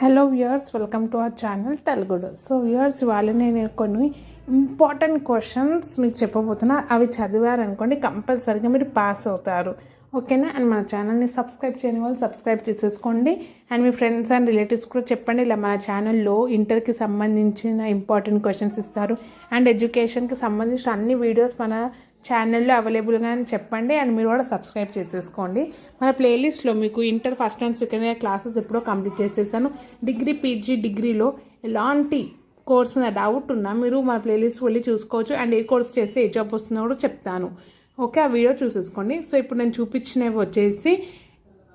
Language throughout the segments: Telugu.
Hello viewers, welcome to our channel Telugudu. So viewers, ఇవాళ నేను కొన్ని ఇంపార్టెంట్ క్వశ్చన్స్ మీకు చెప్పబోతున్నా. అవి చదివారనుకోండి కంపల్సరీగా మీరు పాస్ అవుతారు, ఓకేనా? అండ్ మన ఛానల్ని సబ్స్క్రైబ్ చేయని వాళ్ళు సబ్స్క్రైబ్ చేసేసుకోండి. And me friends and relatives కూడా చెప్పండి. ఇలా మన ఛానల్లో ఇంటర్కి సంబంధించిన ఇంపార్టెంట్ క్వశ్చన్స్ ఇస్తారు అండ్ ఎడ్యుకేషన్కి సంబంధించిన అన్ని వీడియోస్ మన ఛానల్లో అవైలబుల్గా అని చెప్పండి. అండ్ మీరు కూడా సబ్స్క్రైబ్ చేసేసుకోండి. మన ప్లేలిస్ట్లో మీకు inter first and second year classes ఎప్పుడో కంప్లీట్ చేసేసాను. డిగ్రీ, పీజీ, డిగ్రీలో ఎలాంటి కోర్స్ మీద డౌట్ ఉన్నా మీరు మన ప్లేలిస్ట్ వెళ్ళి చూసుకోవచ్చు. అండ్ ఏ కోర్స్ చేస్తే ఏ జాబ్ వస్తుందో కూడా చెప్తాను, ఓకే? ఆ వీడియో చూసేసుకోండి. సో ఇప్పుడు నేను చూపించినవి వచ్చేసి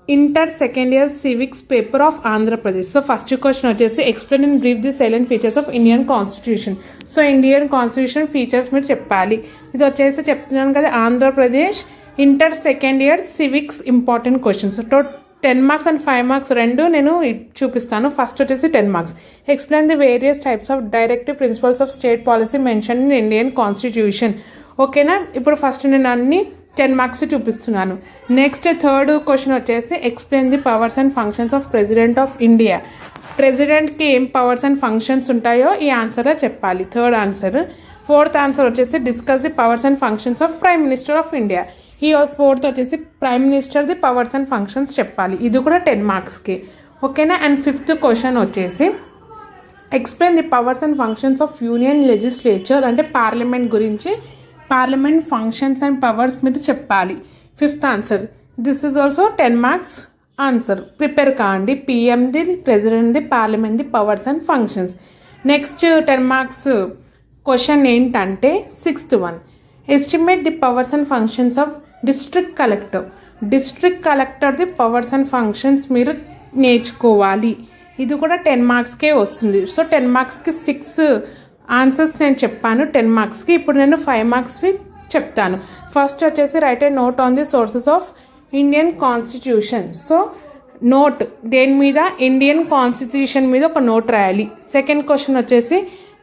inter second year civics paper of Andhra Pradesh. So first question వచ్చేసి explain and brief the silent features of Indian constitution. So Indian constitution features మీరు చెప్పాలి. ఇది వచ్చేసి చెప్తున్నాను కదా, Andhra Pradesh inter second year civics important questions. 10 marks and 5 marks రెండు నేను చూపిస్తాను. ఫస్ట్ వచ్చేసి 10 marks. Explain the various types of directive principles of state policy mention in Indian constitution, ఓకేనా? ఇప్పుడు ఫస్ట్ నేను అన్ని 10 మార్క్స్ చూపిస్తున్నాను. నెక్స్ట్ థర్డ్ క్వశ్చన్ వచ్చేసి explain the powers and functions of president of India. ప్రెసిడెంట్కి ఏం పవర్స్ అండ్ ఫంక్షన్స్ ఉంటాయో ఈ ఆన్సర్లో చెప్పాలి, థర్డ్ ఆన్సర్. ఫోర్త్ ఆన్సర్ వచ్చేసి discuss the powers and functions of prime minister of India. ఈ ఫోర్త్ వచ్చేసి prime minister the powers and functions చెప్పాలి. ఇది కూడా 10 మార్క్స్కి, ఓకేనా? అండ్ ఫిఫ్త్ క్వశ్చన్ వచ్చేసి explain the powers and functions of union legislature, అంటే పార్లమెంట్ గురించి, పార్లమెంట్ ఫంక్షన్స్ అండ్ పవర్స్ మీరు చెప్పాలి. Fifth answer. This is also 10 marks answer. Prepare కాండి. పిఎంది, ప్రెసిడెంట్ది, పార్లమెంట్ది powers and functions. Next 10 marks question ఏంటంటే sixth one, estimate the powers and functions of district collector. District కలెక్టర్ది పవర్స్ అండ్ ఫంక్షన్స్ మీరు నేర్చుకోవాలి. ఇది కూడా 10 మార్క్స్కే వస్తుంది. సో 10 మార్క్స్కి 6 ఆన్సర్స్ నేను చెప్పాను 10 మార్క్స్కి. ఇప్పుడు నేను 5 మార్క్స్వి చెప్తాను. ఫస్ట్ వచ్చేసి write a note on the sources of Indian constitution. So note దేని మీద? ఇండియన్ కాన్స్టిట్యూషన్ మీద ఒక నోట్ రాయాలి. సెకండ్ క్వశ్చన్ వచ్చేసి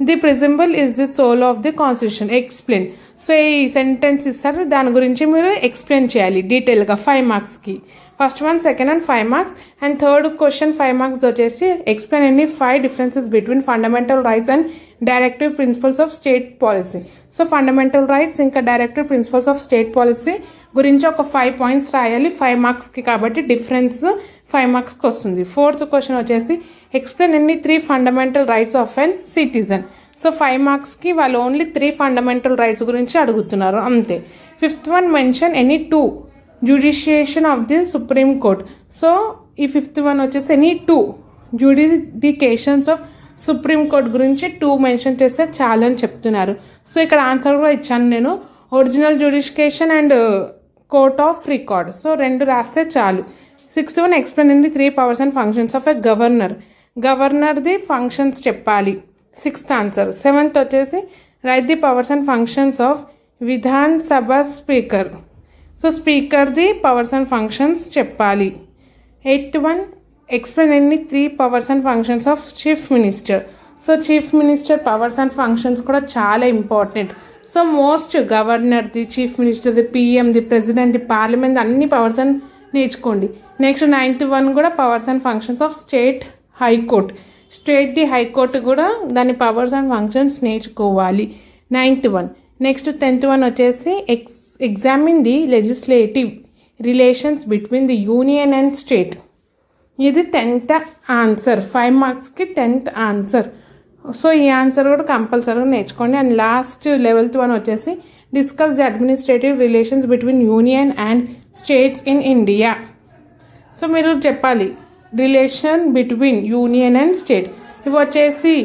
the preamble is the soul of the constitution, explain. So ఈ సెంటెన్స్ ఇస్తారు, దాని గురించి మీరు ఎక్స్ప్లెయిన్ చేయాలి డీటెయిల్గా 5 మార్క్స్కి. First one, second and 5 marks. And third question 5 marks వచ్చేసి explain any 5 differences between fundamental rights and directive principles of state policy. So fundamental rights ఇంకా directive principles of state policy గురించి ఒక 5 పాయింట్స్ రాయాలి 5 మార్క్స్కి, కాబట్టి డిఫరెన్స్ 5 మార్క్స్కి వస్తుంది. ఫోర్త్ క్వశ్చన్ వచ్చేసి explain any 3 fundamental rights of an citizen. So 5 మార్క్స్కి వాళ్ళు ఓన్లీ 3 ఫండమెంటల్ రైట్స్ గురించి అడుగుతున్నారు, అంతే. Fifth one, mention any 2 jurisdiction of the Supreme Court. So ఈ ఫిఫ్త్ వన్ వచ్చేసి any 2 jurisdictions of Supreme Court గురించి 2 మెన్షన్ చేస్తే చాలు అని చెప్తున్నారు. సో ఇక్కడ ఆన్సర్ కూడా ఇచ్చాను నేను, original jurisdiction and court of record. So 2 రాస్తే చాలు. Sixth one, explain in the 3 powers and functions of a governor. గవర్నర్ది ఫంక్షన్స్ చెప్పాలి, సిక్స్త్ ఆన్సర్. సెవెంత్ వచ్చేసి write the powers and functions of Vidhan Sabha speaker. So స్పీకర్ది పవర్స్ అండ్ ఫంక్షన్స్ చెప్పాలి. ఎయిత్ వన్, ఎక్స్ప్లెయిన్ ఎన్ని 3 powers and functions of chief minister. So chief minister powers and functions కూడా చాలా ఇంపార్టెంట్. సో మోస్ట్ గవర్నర్ది, చీఫ్ మినిస్టర్ది, పిఎంది, ప్రెసిడెంట్ది, పార్లమెంట్ అన్ని పవర్స్ అండ్ నేర్చుకోండి. నెక్స్ట్ 9th వన్ కూడా powers and functions of state high court. స్టేట్ది హైకోర్టు కూడా దాని పవర్స్ అండ్ ఫంక్షన్స్ నేర్చుకోవాలి, 9th one. Next 10th one వచ్చేసి examine the legislative relations between the union and state. ఇది 10th ఆన్సర్, 5 మార్క్స్కి 10th ఆన్సర్. సో ఈ ఆన్సర్ కూడా కంపల్సరీగా నేర్చుకోండి. అండ్ లాస్ట్ 11th వన్ వచ్చేసి discuss the administrative relations between union and states in India. So మీరు చెప్పాలి relation between union and state. ఇవి వచ్చేసి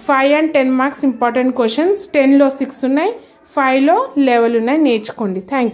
5 and 10 మార్క్స్ ఇంపార్టెంట్ క్వశ్చన్స్. 10లో 6 ఉన్నాయి, 5లో 11 ఉన్నాయి, నేర్చుకోండి. Thank you.